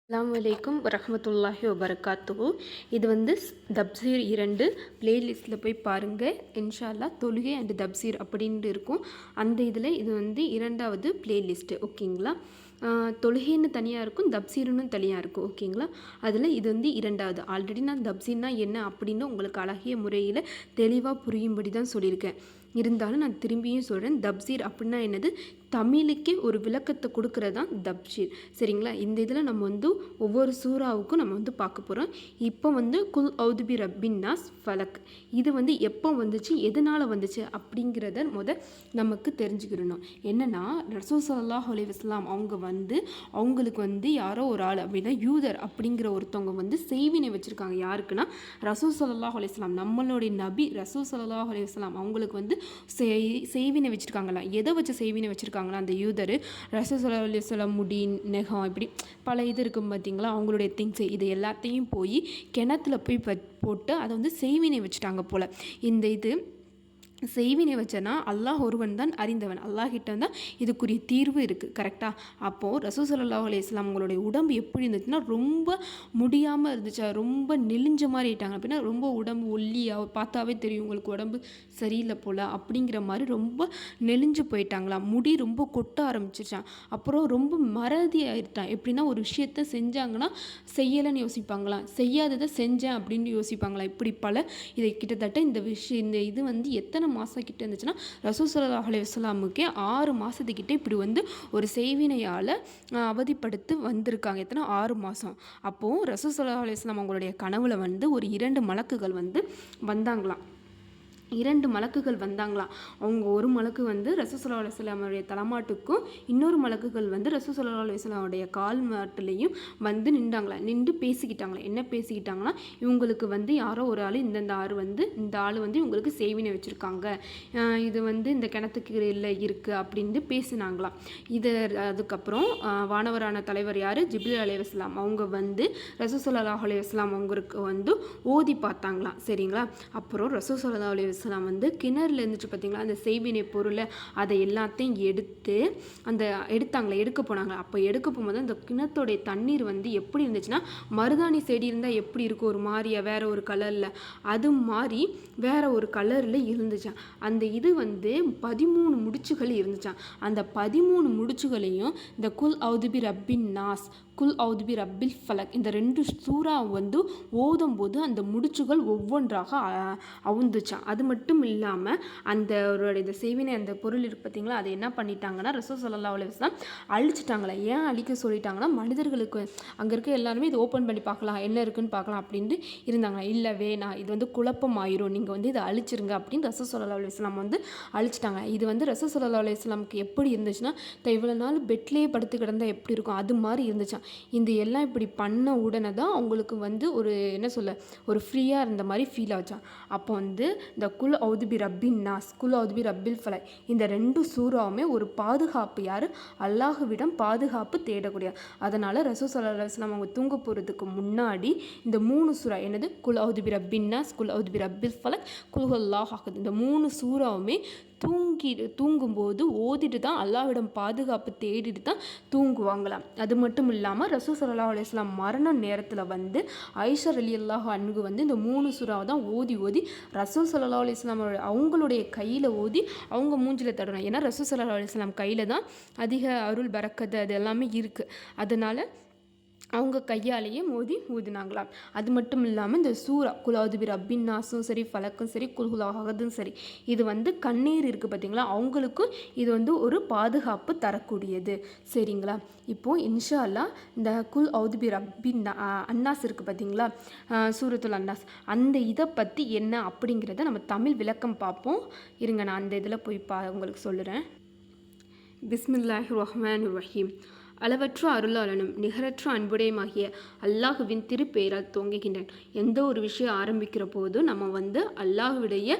அஸ்ஸலாமு அலைக்கும் வரஹ்மத்துல்லாஹி வபரகாத்துஹு. இது வந்து தப்சீர் 2 பிளேலிஸ்ட்டில் போய் பாருங்கள். இன்ஷா அல்லாஹ் தொழுகை அண்டு தப்சீர் அப்படின்ட்டு இருக்கும். அந்த இதில் இது வந்து 2வது பிளேலிஸ்ட்டு. ஓகேங்களா? தொழுகைன்னு தனியாக இருக்கும், தப்சீருன்னு தனியாக இருக்கும். ஓகேங்களா? அதில் இது வந்து 2வது. ஆல்ரெடி நான் தப்சீர்னா என்ன அப்படின்னு உங்களுக்கு அழகிய முறையில் தெளிவாக புரியும்படி தான் சொல்லியிருக்கேன். இருந்தாலும் நான் திரும்பியும் சொல்கிறேன், தப்சீர் அப்படின்னா என்னது, தமிழுக்கே ஒரு விளக்கத்தை கொடுக்குறது தான் தப்சீர். சரிங்களா? இந்த இதில் நம்ம வந்து ஒவ்வொரு சூறாவுக்கும் நம்ம வந்து பார்க்க போகிறோம். இப்போ வந்து குல் ஔதுபி ரப்பின் நாஸ் ஃபலக், இது வந்து எப்போ வந்துச்சு, எதனால் வந்துச்சு அப்படிங்கிறத நமக்கு தெரிஞ்சுக்கிடணும். என்னென்னா, ரசூல் ஸல்லல்லாஹு அலைஹி வஸல்லம் அவங்க வந்து அவங்களுக்கு வந்து யாரோ ஒரு ஆள் அப்படின்னா யூதர் அப்படிங்கிற ஒருத்தவங்க வந்து செய்வினை வச்சுருக்காங்க. யாருக்குன்னா ரசூல் ஸல்லல்லாஹு அலைஹி வஸல்லம், நம்மளுடைய நபி ரசூல் ஸல்லல்லாஹு அலைஹி வஸல்லம் அவங்களுக்கு வந்து செய்வினை வச்சுருக்காங்களா. எதை வச்சு செய்வினை வச்சுருக்காங்களா அந்த யூதர்? ரசூல் ஸல்லல்லாஹு அலைஹி வஸல்லம் முடி, நெகம், இப்படி பல இது இருக்கும் பார்த்தீங்களா, அவங்களுடைய திங்ஸு இது எல்லாத்தையும் போய் கிணத்துல போய் போட்டு அதை வந்து செய்வினை வச்சுட்டாங்க போல். இந்த இது செய்வினை வச்சனா அல்லாஹ் ஒருவன் தான் அறிந்தவன், அல்லாஹ்கிட்ட தான் இதுக்குரிய தீர்வு இருக்குது. கரெக்டாக? அப்போது ரசூல் ஸல்லல்லாஹு அலைஹி வஸல்லம் அவங்களுடைய உடம்பு எப்படி இருந்துச்சுன்னா ரொம்ப முடியாமல் இருந்துச்சா, ரொம்ப நெளிஞ்ச மாதிரி ஆயிட்டாங்க. அப்படின்னா ரொம்ப உடம்பு ஒல்லியாக, பார்த்தாவே தெரியும் உங்களுக்கு உடம்பு சரியில்லை போல், அப்படிங்கிற மாதிரி ரொம்ப நெளிஞ்சு போயிட்டாங்களாம். முடி ரொம்ப கொட்ட ஆரம்பிச்சிருச்சான். அப்புறம் ரொம்ப மறதி ஆயிட்டான். எப்படின்னா ஒரு விஷயத்த செஞ்சாங்கன்னா செய்யலைன்னு யோசிப்பாங்களாம், செய்யாததை செஞ்சேன் அப்படின்னு யோசிப்பாங்களாம். இப்படி பல இதை கிட்டத்தட்ட இந்த இது வந்து எத்தனை மாதம் கிட்ட இருந்துச்சுன்னா, ரசூல் ஸல்லல்லாஹு அலைஹி வஸல்லமுக்கே 6 மாதத்துக்கிட்ட இப்படி வந்து ஒரு செய்வினையால் அவதிப்படுத்தி வந்திருக்காங்க. எத்தனை? 6 மாதம். அப்போது ரசூல் ஸல்லல்லாஹு அலைஹி வஸல்லம் அவங்களுடைய கனவுல வந்து ஒரு 2 மலக்குகள் வந்து வந்தாங்களாம். 2 மலக்குகள் வந்தாங்களாம். அவங்க ஒரு மலக்கு வந்து ரசூல் ஸல்லல்லாஹு அலைஹி வஸல்லமுடைய தலைமாட்டுக்கும், இன்னொரு மலக்குகள் வந்து ரசூல் ஸல்லல்லாஹு அலைஹி வஸல்லமுடைய கால் மாட்டுலையும் வந்து நின்றாங்களாம். நின்று பேசிக்கிட்டாங்களாம். என்ன பேசிக்கிட்டாங்கன்னா, இவங்களுக்கு வந்து யாரோ ஒரு ஆள், இந்த ஆள் வந்து இவங்களுக்கு செய்வினை வச்சுருக்காங்க, இது வந்து இந்த கிணத்துக்கு இல்லை இருக்குது அப்படின்ட்டு பேசினாங்களாம். இது அதுக்கப்புறம் வானவரான தலைவர் யார்? ஜிப்ரீல் அலைஹிஸ்ஸலாம். அவங்க வந்து ரசூல் ஸல்லல்லாஹு அலைஹி வஸல்லம் அவங்களுக்கு வந்து ஓதி பார்த்தாங்களாம். சரிங்களா? அப்புறம் ரசூல் ஸல்லல்லாஹு அலைஹி வஸல்லம் வந்து கிணறுல இருந்துச்சு பார்த்தீங்களா, அந்த செய்வினை பொருளை அதை எல்லாத்தையும் எடுக்க போனாங்க. அப்போ எடுக்க போகும்போது அந்த கிணத்தோடைய தண்ணீர் வந்து எப்படி இருந்துச்சுன்னா, மருதாணி செடி இருந்தால் எப்படி இருக்கும், ஒரு மாதிரியா வேற ஒரு கலரில், அது மாதிரி வேற ஒரு கலரில் இருந்துச்சான். அந்த இது வந்து 13 முடிச்சுகள் இருந்துச்சான். அந்த 13 முடிச்சுகளையும் இந்த குல் ஔதுபி ரப்பின் நாஸ், குல் ஔதுபி ரப்பில் ஃபலக், இந்த 2 சூறா வந்து ஓதும்போது அந்த முடிச்சுகள் ஒவ்வொன்றாக அவுந்துச்சான். அது மட்டும் இல்லாமல் அந்த இந்த செய்வினை அந்த பொருள் இருக்கு பார்த்தீங்களா, அதை என்ன பண்ணிட்டாங்கன்னா ரசூல் ஸல்லல்லாஹு அலைஹி வஸல்லம் அழிச்சிட்டாங்களே. ஏன் அழிக்க சொல்லிட்டாங்கன்னா, மனிதர்களுக்கு அங்கே இருக்க எல்லாருமே இது ஓப்பன் பண்ணி பார்க்கலாம், என்ன இருக்குன்னு பார்க்கலாம் அப்படின்ட்டு இருந்தாங்க. இல்லை வேணாம், இது வந்து குழப்பம் ஆயிரும், நீங்கள் வந்து இதை அழிச்சிருங்க அப்படின்னு ரசூல் ஸல்லல்லாஹு அலைஹி வஸல்லம் வந்து அழிச்சிட்டாங்க. இது வந்து ரசூல் ஸல்லல்லாஹு அலைஹி வஸல்லம்க்கு எப்படி இருந்துச்சுன்னா, இவ்வளோ நாள் பெட்லேயே படுத்து கிடந்தால் எப்படி இருக்கும் அது மாதிரி இருந்துச்சான். இந்த எல்லாம் இப்படி பண்ண உடனே தான் அவங்களுக்கு வந்து ஒரு என்ன சொல்ல, ஒரு ஃப்ரீயாக இருந்த மாதிரி ஃபீல் ஆச்சான். அப்போ வந்து இந்த குல் ஔதுபி ரப்பின் நாஸ், குல் ஔதுபி ரப்பில் ஃபலக், இந்த 2 சூறாவுமே ஒரு பாதுகாப்பு. யார்? அல்லாஹ்விடம் பாதுகாப்பு தேடக்கூடிய. அதனால் ரசூல் ஸல்லல்லாஹு அலைஹி வஸல்லம் அவங்க தூங்க போகிறதுக்கு முன்னாடி இந்த 3 சூறா, என்னது, குல் ஔதுபி ரப்பின் நாஸ், குல் ஔதுபி ரப்பில் ஃபலக், குல் ஹுவல்லாஹு அஹத், இந்த 3 சூறாவுமே தூங்கும்போது ஓதிட்டு தான், அல்லாஹ்விடம் பாதுகாப்பு தேடிட்டு தான் தூங்குவாங்களாம். அது மட்டும் இல்லாமல் ரசூல் ஸல்லல்லாஹு அலைஹி வஸல்லம் மரண நேரத்தில் வந்து ஆயிஷா ரலியல்லாஹு அன்ஹு வந்து இந்த 3 சூறாவை தான் ஓதி ரசூல் ஸல்லல்லாஹு அலைஹி வஸல்லம் அவங்களுடைய கையில் ஓதி அவங்க மூஞ்சில் தடணும். ஏன்னா ரசூல் ஸல்லல்லாஹு அலைஹி வஸல்லம் கையில் தான் அதிக அருள் பரக்கத்து அது எல்லாமே இருக்குது. அதனால் அவங்க கையாலேயே ஊதினாங்களாம். அது மட்டும் இல்லாமல் இந்த சூறா குல் ஔதுபி ரப்பின் நாஸும் சரி, ஃபலக்கும் சரி, குல் ஹுவல்லாஹு அஹதும் சரி, இது வந்து கண்ணீர் இருக்குது பார்த்தீங்களா, அவங்களுக்கும் இது வந்து ஒரு பாதுகாப்பு தரக்கூடியது. சரிங்களா? இப்போது இன்ஷா அல்லாஹ் இந்த குல் ஔதுபி ரப்பின் அன்னாஸ் இருக்குது பார்த்தீங்களா, சூரத்துல் அன்னாஸ், அந்த இதை பற்றி என்ன அப்படிங்கிறத நம்ம தமிழ் விளக்கம் பார்ப்போம். இருங்க, நான் அந்த இதில் போய் உங்களுக்கு சொல்லுறேன். பிஸ்மில்லாஹிர் ரஹ்மானிர் ரஹீம். அளவற்ற அருளாளனும் நிகரற்ற அன்புடையமாகிய அல்லாஹுவின் திருப்பெயரால் துவங்குகின்றேன். எந்த ஒரு விஷயம் ஆரம்பிக்கிற போதும் நம்ம வந்து அல்லாஹுடைய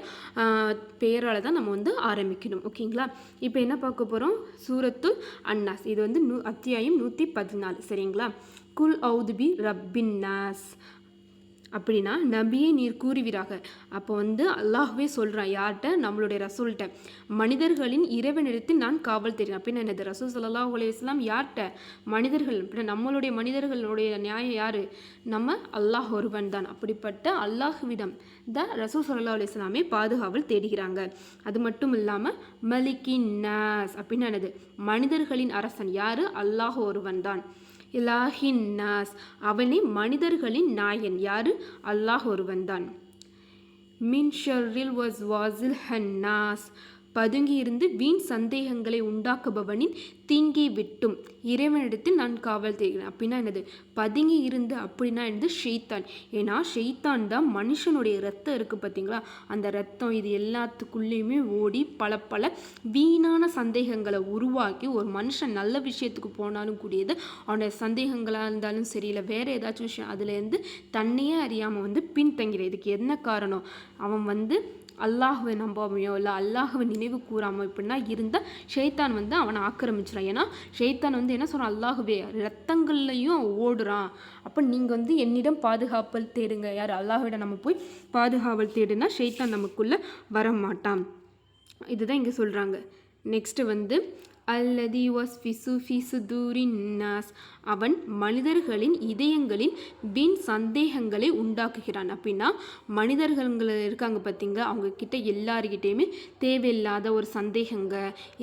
பெயரால் தான் நம்ம வந்து ஆரம்பிக்கணும். ஓகேங்களா? இப்போ என்ன பார்க்க போகிறோம்? சூரத்துல் அன்னாஸ், இது வந்து அத்தியாயம் 114. சரிங்களா? குல் ஔதுபி ரப்பின் நாஸ், அப்படின்னா நபியே நீர் கூறுவீராக. அப்போ வந்து அல்லாஹ்வே சொல்கிறான் யார்கிட்ட, நம்மளுடைய ரசூல்கிட்ட, மனிதர்களின் இறைவனிடத்தில் நான் காவல் தேடுறேன். அப்படின்னு என்னது, ரசூல் ஸல்லல்லாஹு அலைஹி வஸல்லம் யார்கிட்ட, மனிதர்கள். அப்படின்னா நம்மளுடைய மனிதர்களுடைய நியாயம் யார், நம்ம அல்லாஹ் ஒருவன் தான். அப்படிப்பட்ட அல்லாஹ்விடம் தான் ரசூல் ஸல்லல்லாஹு அலைஹி வஸல்லமே பாதுகாவல் தேடுகிறாங்க. அது மட்டும் இல்லாமல் மலிக்கின் நாஸ் அப்படின்னு என்னது, மனிதர்களின் அரசன் யார், அல்லாஹ் ஒருவன் தான். இலாஹின் நாஸ் அவனே மனிதர்களின் நாயன் யாரு, அல்லாஹ் ஒருவன்தான். மின் ஷர்ரில் வாஸில் ஹன்னாஸ் பதுங்கியிருந்து வீண் சந்தேகங்களை உண்டாக்குபவனின் தீங்கி விட்டும் இறைவனிடத்தில் நான் காவல் தேடுகிறேன். அப்படின்னா என்னது, பதுங்கி இருந்து அப்படின்னா என்னது, ஷெய்தான். ஏன்னா ஷெய்தான் தான் மனுஷனுடைய ரத்தம் இருக்குது பார்த்தீங்களா, அந்த ரத்தம் இது எல்லாத்துக்குள்ளேயுமே ஓடி பல பல வீணான சந்தேகங்களை உருவாக்கி ஒரு மனுஷன் நல்ல விஷயத்துக்கு போனாலும் கூடியது அவனுடைய சந்தேகங்களாக இருந்தாலும் சரி, இல்லை வேறு ஏதாச்சும் விஷயம் அதுலேருந்து தன்னையே அறியாமல் வந்து பின்தங்கிறது. இதுக்கு என்ன காரணம், அவன் வந்து அல்லாஹுவை நம்பாமையோ இல்லை அல்லாஹுவை நினைவு கூறாமோ இப்படின்னா இருந்தால் ஷெய்தான் வந்து அவனை ஆக்கிரமிச்சிடான். ஏன்னா ஷெய்தான் வந்து என்ன சொல்கிறான், அல்லாஹுவே ரத்தங்கள்லையும் ஓடுறான், அப்போ நீங்கள் வந்து என்னிடம் பாதுகாவல் தேடுங்க. யார், அல்லாஹுவிடம் நம்ம போய் பாதுகாவல் தேடுனா ஷெய்தான் நமக்குள்ளே வரமாட்டான். இதுதான் இங்கே சொல்கிறாங்க. நெக்ஸ்ட்டு வந்து அல்லதி வாஸ் ஃபிசுதூரின் நாஸ் அவன் மனிதர்களின் இதயங்களின் வீண் சந்தேகங்களை உண்டாக்குகிறான். அப்படின்னா மனிதர்கள் இருக்காங்க பார்த்தீங்க, அவங்க கிட்ட எல்லாருக்கிட்டேயுமே தேவையில்லாத ஒரு சந்தேகங்க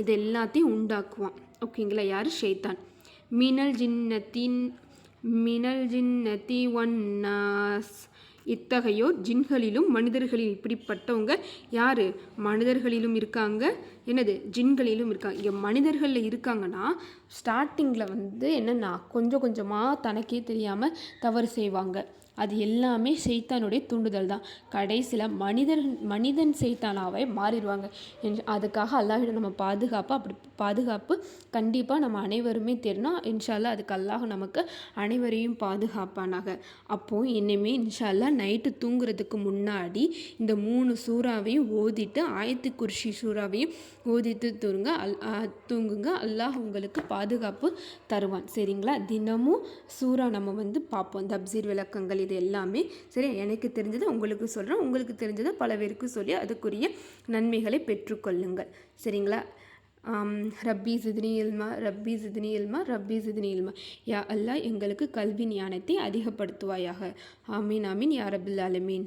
இது எல்லாத்தையும் உண்டாக்குவான். ஓகேங்களா, யார், ஷைத்தான். மினல் ஜின்னதி ஒன் நாஸ் இத்தகையோர் ஜின்களிலும் மனிதர்களிலும். இப்படிப்பட்டவங்க யார், மனிதர்களிலும் இருக்காங்க, என்னது, ஜின்களிலும் இருக்காங்க. இங்கே மனிதர்களில் இருக்காங்கன்னா ஸ்டார்டிங்கில் வந்து என்னென்னா கொஞ்சம் கொஞ்சமாக தனக்கே தெரியாமல் தவறு செய்வாங்க. அது எல்லாமே ஷைத்தானுடைய தூண்டுதல் தான். கடைசியில் மனிதன் ஷைத்தானாவே மாறிடுவாங்க. அதுக்காக அல்லாஹ்விடம் நம்ம பாதுகாப்பு கண்டிப்பாக நம்ம அனைவருமே தேடணும். இன்ஷா அல்லாஹ் அதுக்கு அல்லாஹ் நமக்கு அனைவரையும் பாதுகாப்பானாக. அப்போது இனிமே இன்ஷா அல்லாஹ் நைட்டு தூங்குறதுக்கு முன்னாடி இந்த 3 சூறாவையும் ஓதிட்டு ஆயத்து குர்சி சூறாவையும் ஓதிட்டு தூங்குங்க. அல்லாஹ் உங்களுக்கு பாதுகாப்பு தருவான். சரிங்களா, தினமும் சூறா நம்ம வந்து பார்ப்போம், தப்சீர் விளக்கங்கள் இது எல்லாமே. சரி, எனக்கு தெரிஞ்சதை உங்களுக்கு சொல்கிறேன், உங்களுக்கு தெரிஞ்சதை பல பேருக்கு சொல்லி அதுக்குரிய நன்மைகளை பெற்றுக்கொள்ளுங்கள். சரிங்களா. ரப்பி ஜித்னி இல்மா ரப்பி ஜித்னி இல்மா ரப்பி ஜித்னி இல்மா. யா அல்லாஹ் எங்களுக்கு கல்வி ஞானத்தை அதிகப்படுத்துவாயாக. ஆமீன் ஆமீன் யா ரப்பில் ஆலமீன்.